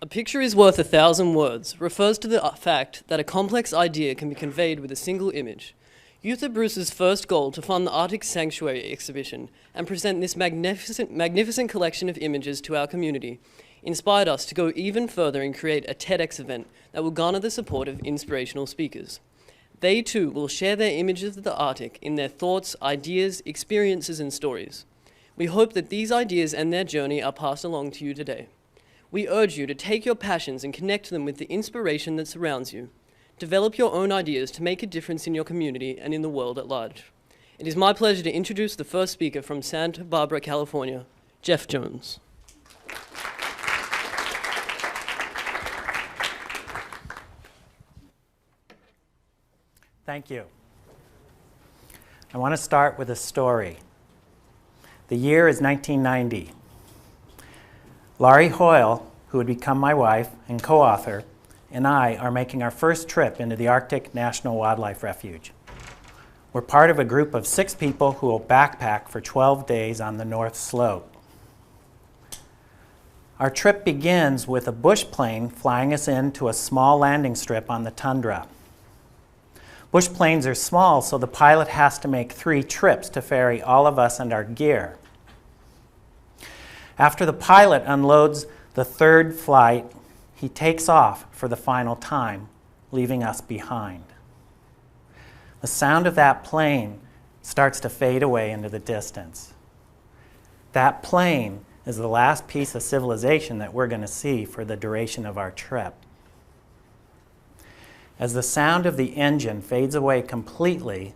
A picture is worth 1,000 words refers to the fact that a complex idea can be conveyed with a single image. Youth are Bruce's first goal to fund the Arctic Sanctuary exhibition and present this magnificent collection of images to our community inspired us to go even further and create a TEDx event that will garner the support of inspirational speakers. They too will share their images of the Arctic in their thoughts, ideas, experiences, and stories. We hope that these ideas and their journey are passed along to you today. We urge you to take your passions and connect them with the inspiration that surrounds you. Develop your own ideas to make a difference in your community and in the world at large. It is my pleasure to introduce the first speaker from Santa Barbara, California, Jeff Jones. Thank you. I want to start with a story. The year is 1990. Laurie Hoyle, who would become my wife and co-author, and I are making our first trip into the Arctic National Wildlife Refuge. We're part of a group of 6 people who will backpack for 12 days on the North Slope. Our trip begins with a bush plane flying us into a small landing strip on the tundra. Bush planes are small, so the pilot has to make 3 trips to ferry all of us and our gear. After the pilot unloads the 3rd flight, he takes off for the final time, leaving us behind. The sound of that plane starts to fade away into the distance. That plane is the last piece of civilization that we're going to see for the duration of our trip. As the sound of the engine fades away completely,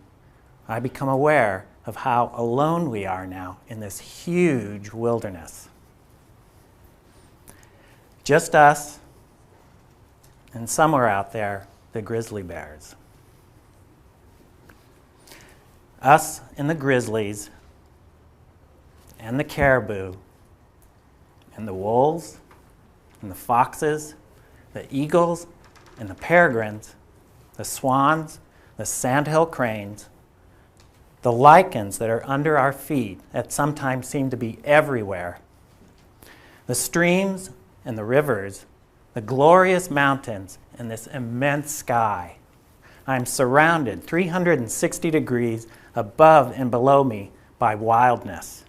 I become aware of how alone we are now in this huge wilderness. Just us, and somewhere out there, the grizzly bears. Us and the grizzlies, and the caribou, and the wolves, and the foxes, the eagles, and the peregrines, the swans, the sandhill cranes, the lichens that are under our feet that sometimes seem to be everywhere, the streams and the rivers, the glorious mountains, and this immense sky. I'm surrounded 360 degrees above and below me by wildness.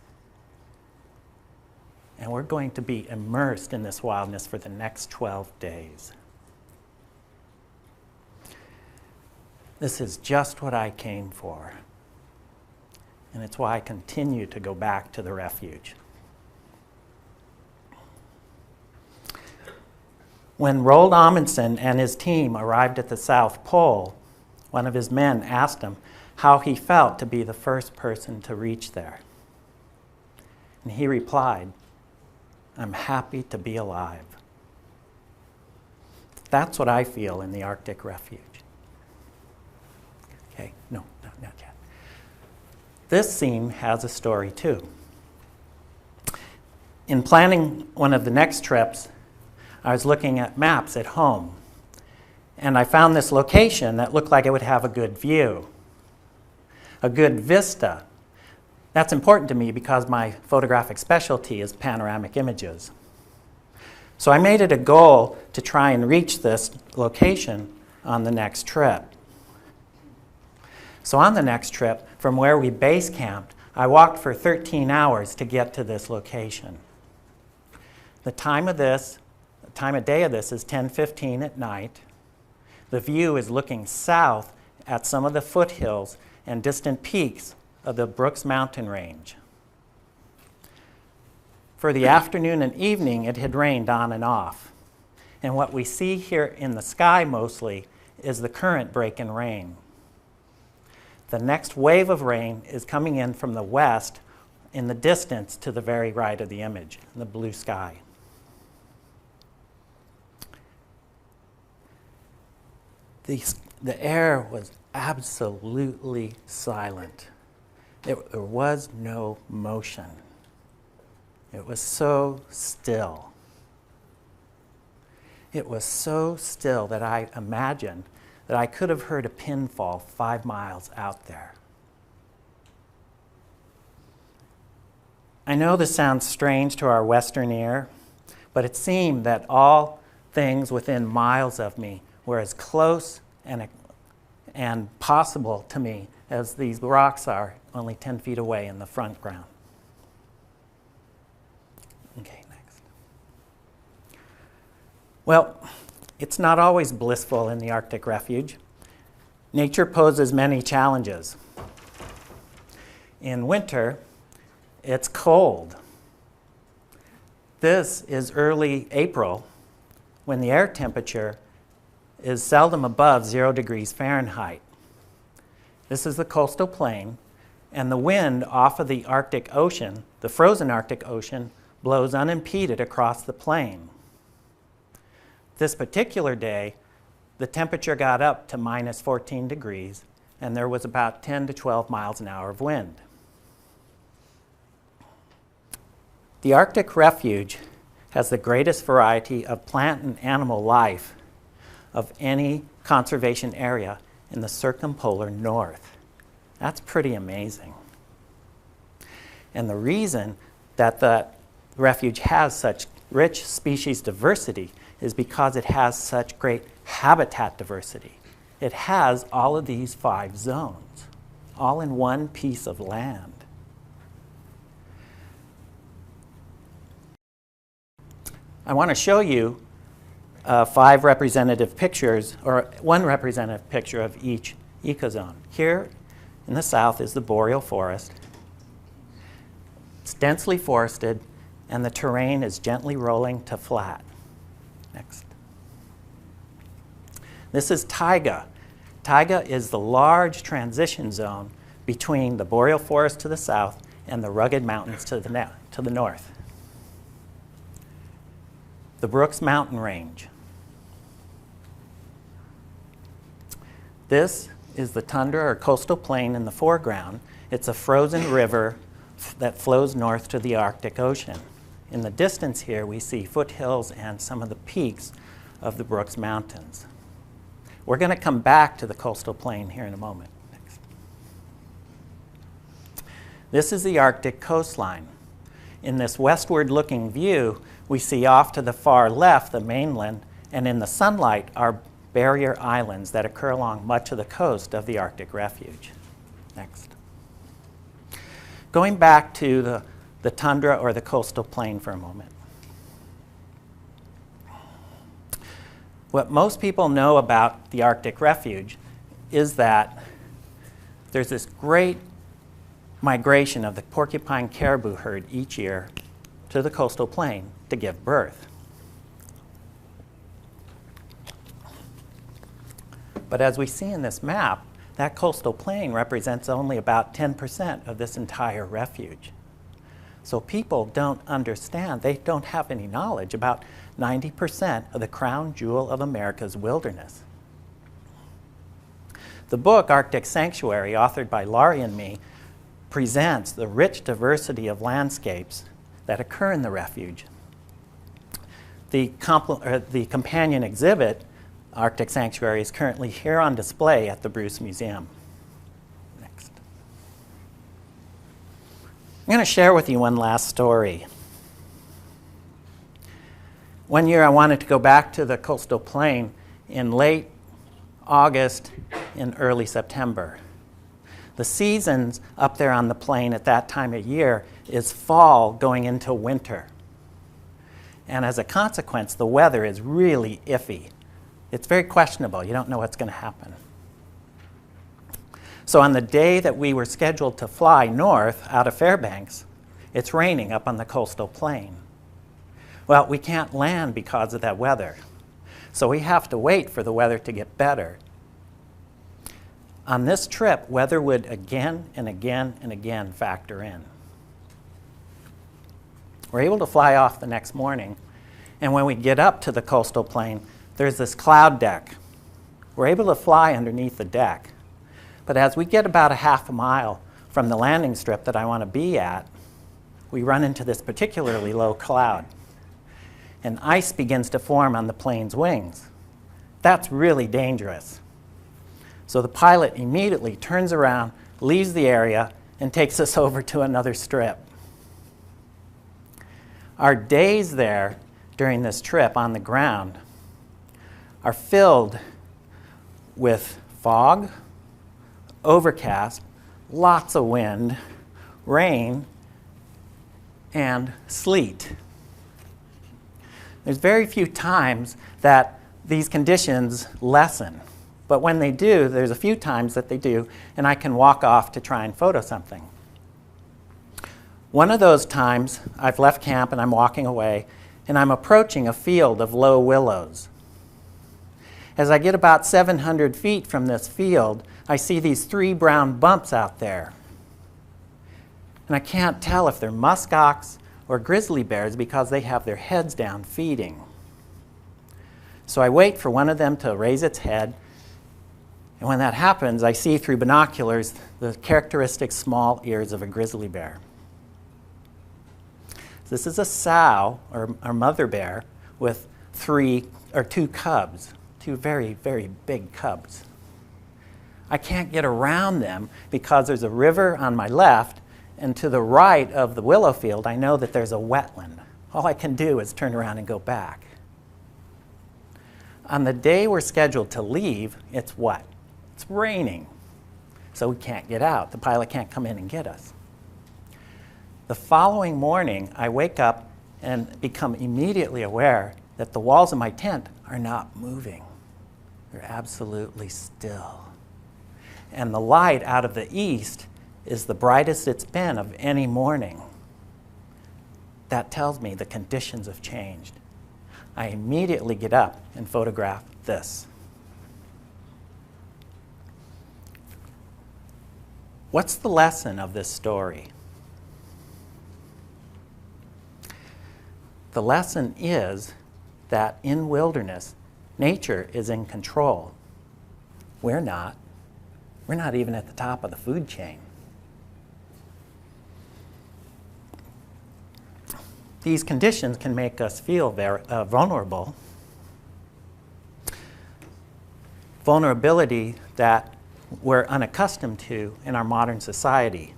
And we're going to be immersed in this wildness for the next 12 days. This is just what I came for. And it's why I continue to go back to the refuge. When Roald Amundsen and his team arrived at the South Pole, one of his men asked him how he felt to be the first person to reach there. And he replied, "I'm happy to be alive." That's what I feel in the Arctic Refuge. Okay, no, not yet. This scene has a story too. In planning one of the next trips, I was looking at maps at home, and I found this location that looked like it would have a good view, a good vista. That's important to me because my photographic specialty is panoramic images. So I made it a goal to try and reach this location on the next trip. So on the next trip, from where we base camped, I walked for 13 hours to get to this location. The time of day of this is 10:15 at night. The view is looking south at some of the foothills and distant peaks of the Brooks Mountain Range. For the afternoon and evening, it had rained on and off. And what we see here in the sky mostly is the current break in rain. The next wave of rain is coming in from the west in the distance to the very right of the image, the blue sky. The air was absolutely silent. There was no motion. It was so still. It was so still that I imagined that I could have heard a pin fall 5 miles out there. I know this sounds strange to our Western ear, but it seemed that all things within miles of me were as close and possible to me as these rocks are only 10 feet away in the front ground. Okay, next. Well, it's not always blissful in the Arctic Refuge. Nature poses many challenges. In winter, it's cold. This is early April, when the air temperature is seldom above 0 degrees Fahrenheit. This is the coastal plain, and the wind off of the Arctic Ocean, the frozen Arctic Ocean, blows unimpeded across the plain. This particular day, the temperature got up to minus 14 degrees, and there was about 10 to 12 miles an hour of wind. The Arctic Refuge has the greatest variety of plant and animal life of any conservation area in the circumpolar north. That's pretty amazing. And the reason that the refuge has such rich species diversity is because it has such great habitat diversity. It has all of these 5 zones, all in one piece of land. I want to show you 5 representative pictures, or 1 representative picture of each ecozone. Here in the south is the boreal forest. It's densely forested, and the terrain is gently rolling to flat. Next. This is taiga. Taiga is the large transition zone between the boreal forest to the south and the rugged mountains to the north. The Brooks Mountain Range. This is the tundra or coastal plain in the foreground. It's a frozen river that flows north to the Arctic Ocean. In the distance here, we see foothills and some of the peaks of the Brooks Mountains. We're going to come back to the coastal plain here in a moment. Next. This is the Arctic coastline. In this westward-looking view, we see off to the far left the mainland, and in the sunlight are barrier islands that occur along much of the coast of the Arctic Refuge. Next. Going back to the tundra or the coastal plain for a moment. What most people know about the Arctic Refuge is that there's this great migration of the porcupine caribou herd each year to the coastal plain to give birth. But as we see in this map, that coastal plain represents only about 10% of this entire refuge. So people don't understand, they don't have any knowledge about 90% of the crown jewel of America's wilderness. The book, Arctic Sanctuary, authored by Laurie and me, presents the rich diversity of landscapes that occur in the refuge. The companion exhibit, Arctic Sanctuary, is currently here on display at the Bruce Museum. Next. I'm going to share with you one last story. One year I wanted to go back to the coastal plain in late August and early September. The seasons up there on the plain at that time of year is fall going into winter. And as a consequence, the weather is really iffy. It's very questionable. You don't know what's going to happen. So on the day that we were scheduled to fly north out of Fairbanks, it's raining up on the coastal plain. Well, we can't land because of that weather. So we have to wait for the weather to get better. On this trip, weather would again and again and again factor in. We're able to fly off the next morning, and when we get up to the coastal plain, there's this cloud deck. We're able to fly underneath the deck. But as we get about a half a mile from the landing strip that I want to be at, we run into this particularly low cloud. And ice begins to form on the plane's wings. That's really dangerous. So the pilot immediately turns around, leaves the area, and takes us over to another strip. Our days there during this trip on the ground are filled with fog, overcast, lots of wind, rain, and sleet. There's very few times that these conditions lessen, but when they do, there's a few times that they do, and I can walk off to try and photo something. One of those times, I've left camp and I'm walking away, and I'm approaching a field of low willows. As I get about 700 feet from this field, I see these 3 brown bumps out there. And I can't tell if they're muskox or grizzly bears because they have their heads down feeding. So I wait for one of them to raise its head, and when that happens, I see through binoculars the characteristic small ears of a grizzly bear. This is a sow, or mother bear, with 2 cubs, 2 very, very big cubs. I can't get around them because there's a river on my left, and to the right of the willow field, I know that there's a wetland. All I can do is turn around and go back. On the day we're scheduled to leave, it's what? It's raining, so we can't get out. The pilot can't come in and get us. The following morning, I wake up and become immediately aware that the walls of my tent are not moving. They're absolutely still. And the light out of the east is the brightest it's been of any morning. That tells me the conditions have changed. I immediately get up and photograph this. What's the lesson of this story? The lesson is that in wilderness, nature is in control. We're not. We're not even at the top of the food chain. These conditions can make us feel very vulnerable. Vulnerability that we're unaccustomed to in our modern society.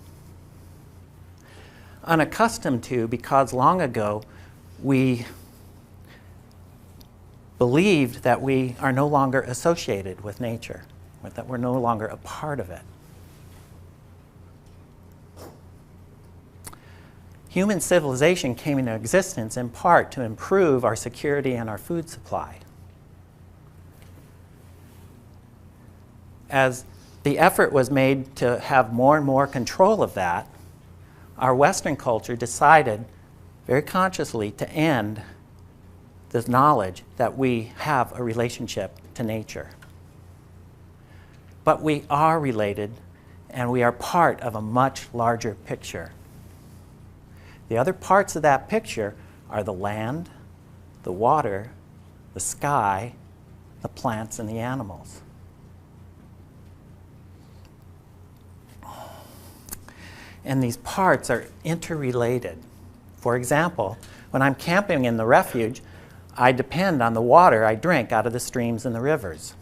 Unaccustomed to because long ago we believed that we are no longer associated with nature, or that we're no longer a part of it. Human civilization came into existence in part to improve our security and our food supply. As the effort was made to have more and more control of that, our Western culture decided very consciously to end this knowledge that we have a relationship to nature. But we are related, and we are part of a much larger picture. The other parts of that picture are the land, the water, the sky, the plants, and the animals. And these parts are interrelated. For example, when I'm camping in the refuge, I depend on the water I drink out of the streams and the rivers.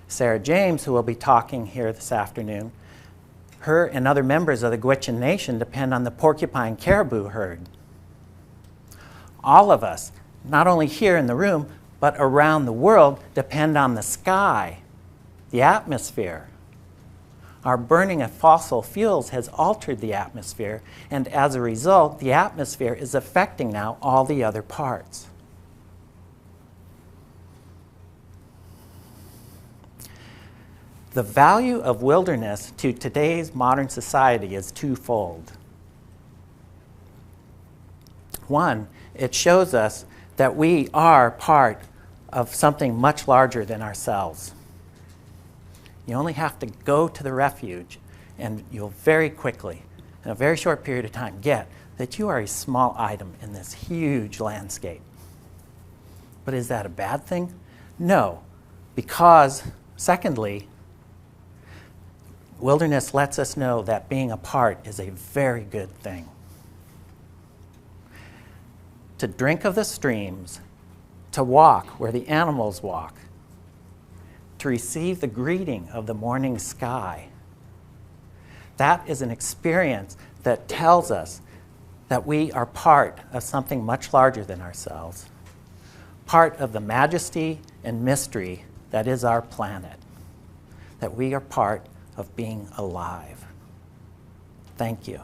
Sarah James, who will be talking here this afternoon, her and other members of the Gwich'in Nation depend on the porcupine caribou herd. All of us, not only here in the room, but around the world, depend on the sky, the atmosphere. Our burning of fossil fuels has altered the atmosphere, and as a result, the atmosphere is affecting now all the other parts. The value of wilderness to today's modern society is twofold. One, it shows us that we are part of something much larger than ourselves. You only have to go to the refuge, and you'll very quickly, in a very short period of time, get that you are a small item in this huge landscape. But is that a bad thing? No, because, secondly, wilderness lets us know that being a part is a very good thing. To drink of the streams, to walk where the animals walk, to receive the greeting of the morning sky. That is an experience that tells us that we are part of something much larger than ourselves, part of the majesty and mystery that is our planet, that we are part of being alive. Thank you.